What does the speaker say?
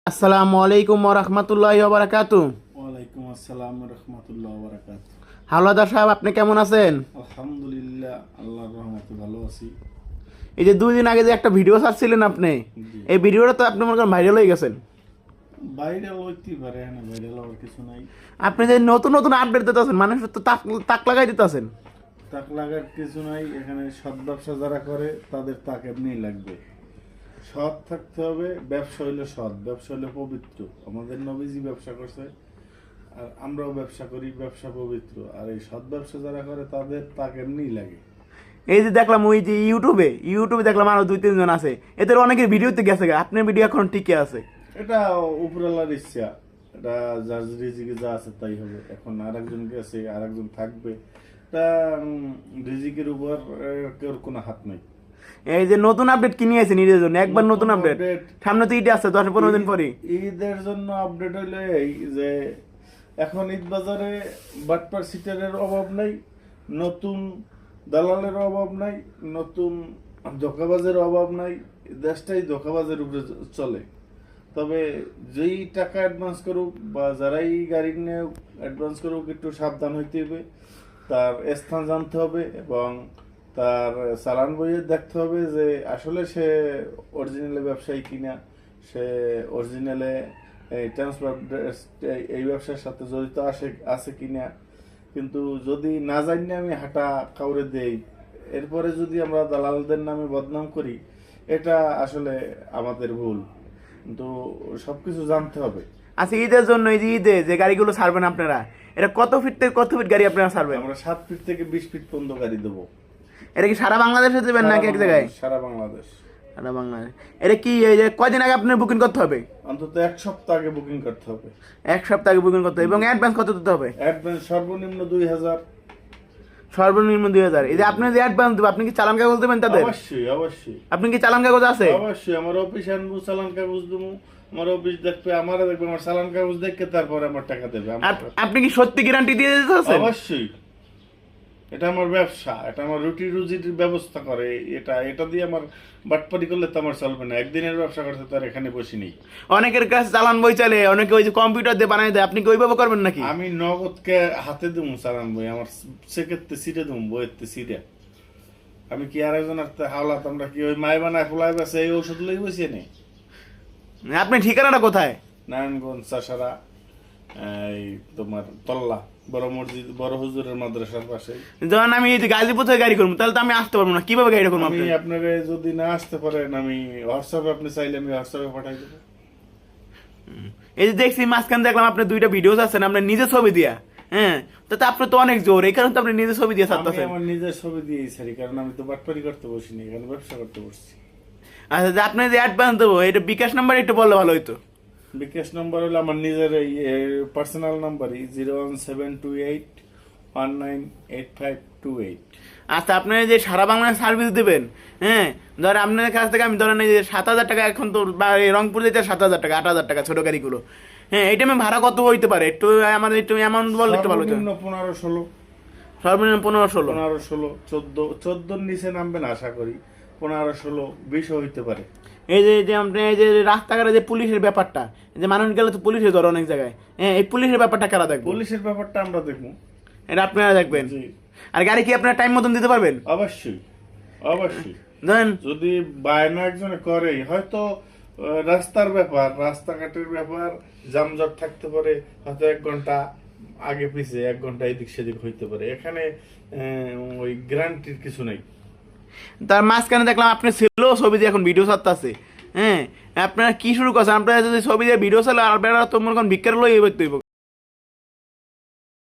আসসালামু আলাইকুম ওয়া রাহমাতুল্লাহি ওয়া বারাকাতুহু। ওয়ালাইকুম আসসালাম রহমতুল্লাহ বারাকাত। হাওলাদার সাহেব, আপনি কেমন আছেন? আলহামদুলিল্লাহ, আল্লাহর রহমতে ভালো আছি। এই যে 2 দিন আগে যে একটা ভিডিও ছাড়ছিলেন আপনি, জি। এই ভিডিওটা তো আপনি মনে করেন ভাইরাল হয়ে গেছেন। ভাইরাল হইতেই পারে, না ভাইরাল হওয়ার কিছু নাই। আপনি যে নতুন নতুন আপডেট দিতেছেন, মানুষের তো তাক তাক লাগাই দিতেছেন। তাক লাগার কিছু নাই, এখানে সৎ ব্যবসা যারা করে তাদের তাক এমনিই লাগবে। সৎ থাকতে হবে, ব্যবসা হইলে সৎ, ব্যবসা হইলে পবিত্র। আমাদের নবীজি ব্যবসা করছে, আর আমরাও ব্যবসা করি, ব্যবসা পবিত্র। আর এই সৎ ব্যবসা যারা করে তাদের তাক এমনিই লাগে। এই যে দেখলাম ওই যে ইউটিউবে দেখলাম আরো 2-3 জন আছে, এদের অনেকের ভিডিওতে গেছে, আপনার ভিডিও এখন টিকে আছে। এটা উপরালার ইচ্ছা, এটা যার রিজিকে যা আছে তাই হবে। এখন আরেকজন গেছে, আরেকজন থাকবে, এটা রিজিকের উপর কেউ কোনো হাত নাই। এই যে নতুন আপডেট কি নিয়েছে নিজের জন্য, একবার নতুন আপডেট, সামনে তো ঈদ আছে 10-15 দিন পরে। ঈদের জন্য আপডেট হইলে এই যে এখন ঈদ বাজারে বাটপার সিটারের অভাব নাই, নতুন দালালের অভাব নাই, নতুন ধোঁকাবাজের অভাব নাই। দেশটাই ধোঁকাবাজের উপরে চলে। তবে যেই টাকা অ্যাডভান্স করুক বা যারাই গাড়ি নিয়ে অ্যাডভান্স করুক, একটু সাবধান হইতে হবে, তার স্থান জানতে হবে এবং তার চালান বইয়ে দেখতে হবে যে আসলে সে অরিজিনালে ব্যবসায়ী কিনা, সে অরিজিনালে এই ট্রান্সপোর্ট এই ব্যবসার সাথে জড়িত আছে কিনা। কিন্তু যদি না জানি আমি হাঁটা কাউরে দেই, এরপরে যদি আমরা দালালদের নামে বদনাম করি, এটা আসলে আমাদের ভুল। কিন্তু সবকিছু জানতে হবে। আচ্ছা, ঈদের জন্য এই যে ঈদে যে গাড়িগুলো ছাড়বেন আপনারা, এটা কত ফিট থেকে কত ফিট গাড়ি আপনারা ছাড়বেন? আমরা 7 ফিট থেকে 20 ফিট পর্যন্ত গাড়ি দেবো। এটা কি সারা বাংলাদেশে দেবেন নাকি এক জায়গায়? সারা বাংলাদেশ। সারা বাংলাদেশ। এটা কি এই যে কয়দিন আগে আপনার বুকিং করতে হবে? অন্তত 1 সপ্তাহ আগে বুকিং করতে হবে। 1 সপ্তাহ আগে বুকিং করতে হবে এবং অ্যাডভান্স কত দিতে হবে? অ্যাডভান্স সর্বনিম্ন 2000। সর্বনিম্ন 2000। এই যে আপনি যে অ্যাডভান্স দেবেন, আপনি কি চালান কাগজ দেবেন তাদের? অবশ্যই অবশ্যই আপনি কি চালান কাগজ আছে? অবশ্যই। আমার অফিস আনবো, চালান কাগজ দেবো, আমার অফিস দেখবে, আমার দেখবে, আমার চালান কাগজ দেখে তারপরে আমার টাকা দেবে। আপনি কি সত্যি গ্যারান্টি দিয়ে দিতেছেন? অবশ্যই। এটা আমার ব্যবসা, এটা আমার রুটি রুজির ব্যবস্থা করে। এটা দিয়ে আমার বাটপারি করলে তো আমার চলবে না। একদিনের ব্যবসা করতে তো আর এখানে বসি নেই। অনেকের কাছে চালান বই চলে, অনেকে ওই যে কম্পিউটার দিয়ে বানাই দেয়, আপনি কি ওইভাবে করবেন নাকি? আমি নগদকে হাতে দেবো চালান বই, আমার সেক্ষেত্রে সিটে দেবো, বইয়ের সিটে। আমি কি আর একজন হাওলাত, আমরা কি ওই মাই বানায় ফুলাই বেছে এই ওষুধ লই বসে নেই। আপনি ঠিকানাটা কোথায়? নারায়ণগঞ্জ, চাষারা, এই তোমার তল্লা, বড় মসজিদ, বড় হুজুরের মাদ্রাসার পাশে। যখন আমি এই যে গাজীপুর থেকে গাড়ি করবো, তাহলে তো আমি আসতে পারবো না, কিভাবে গাড়িটা করবো? আমি আপনি আপনাকে যদি না আসতে পারেন, আমি হোয়াটসঅ্যাপে, আপনি চাইলে আমি হোয়াটসঅ্যাপে পাঠাই দেবো। এই যে দেখছি মাঝখানে দেখলাম আপনার 2টা ভিডিও আছেন আপনার নিজের ছবি দিয়া। হ্যাঁ, তাতে আপনার তো অনেক জোর, এই কারণে তো আপনি নিজের ছবি দিয়ে আমি ছাড়তেছেন। আমার নিজের ছবি দিয়েই ছাড়ি, কারণ আমি তো বাটপারি করতে বসিনি, এখানে ব্যবসা করতে বসছি। আচ্ছা, যে আপনি যে অ্যাডভান্স দেবো, এটা বিকাশ নাম্বার একটু বললে ভালো হইতো। বিকাশ নাম্বার হলো আমার নিজের এই পার্সোনাল নাম্বারই, 01728198528। আচ্ছা, আপনি যে সারা বাংলায় সার্ভিস দেবেন, হ্যাঁ, ধর আপনার কাছ থেকে আমি ধরেন এই যে 7000 টাকা, এখন তো এই রংপুর যেতে 7000 টাকা, 8000 টাকা ছোট গাড়িগুলো। হ্যাঁ, এই টাইমে ভাড়া কত হইতে পারে? একটু আমাদের একটু অ্যামাউন্ট বললে একটু ভালো হতো। সর্বনিম্ন 15-16। সর্বনিম্ন 15-16। 15-16, 14 নিচে নামবেন আশা করি। 15-16-20 হইতে পারে। এই যে আপনি এই যে রাস্তাঘাটে যে পুলিশের ব্যাপারটা, এই যে মানুষ গেলে তো পুলিশে ধরে অনেক জায়গায়, হ্যাঁ, এই পুলিশের ব্যাপারটা কারা দেখবে? পুলিশের ব্যাপারটা আমরা দেখবো। এটা আপনারা দেখবেন। জি। আর গাড়ি কি আপনারা টাইম মতন দিতে পারবেন? অবশ্যই অবশ্যই। ধরেন যদি বায়না একজনে করে, হয়তো রাস্তার ব্যাপার, রাস্তাঘাটের ব্যাপার, যানজট থাকতে পারে, হয়তো 1 ঘন্টা আগে পিছে, 1 ঘন্টা এদিক সেদিক হইতে পারে। এখানে ওই গ্যারান্টির কিছু নেই। তার মাঝখানে দেখলাম আপনি ছিল ছবি দিয়ে এখন ভিডিও ছাড়তেছে। হ্যাঁ, আপনারা কি শুরু করছেন? আপনারা যদি ছবি দিয়ে ভিডিও চালে, আপনারা তো মনে করেন ভিক্ষার লই